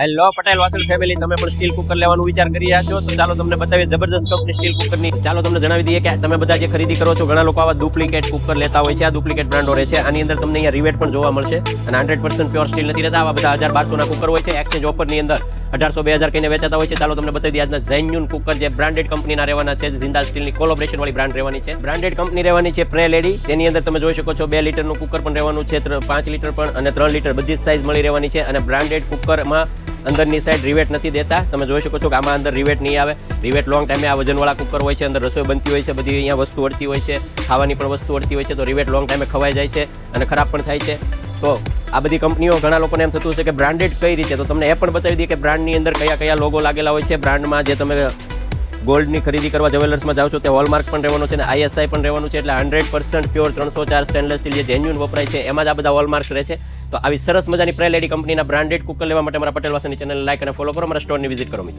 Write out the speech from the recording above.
Hello Patel વાસણ family, તમે પણ સ્ટીલ કુકર લેવાનું વિચાર કરી રહ્યા છો તો ચાલો તમને બતાવીએ જબરદસ્ત કંપની સ્ટીલ કુકરની. ચાલો તમને જણાવી દઈએ કે તમે બધા જે ખરીદી કરો છો, ઘણા લોકો આવા ડુપ્લિકેટ કુકર લેતા હોય છે. આ ડુપ્લિકેટ બ્રાન્ડો રહે છે. આની અંદર તમને અહીંયા રિવેટ પણ જોવા મળશે અને 100% પ્યોર સ્ટીલ નથી રહેતા. આવા બધા 1200 ના કુકર હોય છે. એક્સચેન્જ ઓફરની અંદર 1800-2000 કહીને વેચાતા હોય છે. ચાલો તમને બતાવી દઈએ આજના જેન્યુન કુકર જે બ્રાન્ડેડ કંપનીના રહેવાના છે. જિંદાલ સ્ટીલની કોલોબ્રેશન વાળી બ્રાન્ડ રહેવાની છે. બ્રાન્ડેડ કંપની રહેવાની છે પ્રે લેડી. તેની અંદર તમે જોઈ શકો છો 2 લીટરનું કુકર પણ રહેવાનું છે, 5 લીટર પણ અને 3 લીટર બધી જ સાઇઝ મળી રહેવાની છે. અને બ્રાન્ડેડ કુકરમાં અંદરની સાઈડ રિવેટ નથી દેતા. તમે જોઈ શકો છો કે આમાં અંદર રિવેટ નહીં આવે. રિવેટ લોંગ ટાઈમે આ વજનવાળા કુકર હોય છે, અંદર રસોઈ બનતી હોય છે, બધી અહીંયા વસ્તુ અડતી હોય છે, ખાવાની પણ વસ્તુ અડતી હોય છે, તો રિવેટ લોંગ ટાઈમે ખવાઈ જાય છે અને ખરાબ પણ થાય છે. તો આ બધી કંપનીઓ, ઘણા લોકોને એમ થતું હશે કે બ્રાન્ડેડ કઈ રીતે, તો તમને એ પણ બતાવી દઈએ કે બ્રાન્ડની અંદર કયા કયા લોગો લાગેલા હોય છે. બ્રાન્ડમાં જે તમે ગોલ્ડની ખરીદી કરવા જ્વેલર્સમાં જાઓ છો તે હોલમાર્ક પણ રહેવાનું છે અને ISI પણ રહેવાનું છે. એટલે 100% પ્યોર 304 સ્ટેનલેસ સ્ટીલ જે જેન્યુન વપરાય છે એમાં જ આ બધા હોલમાર્ક્સ રહે છે. તો આવી સરસ મજાની પ્રે લેડી કંપનીના બ્રાન્ડેડ કુકર લેવા માટે મારા પટેલ વાસણની ચેનલ લાઈક અને ફોલો કરો, મારા સ્ટોરની વિઝિટ કરો મિત્રો.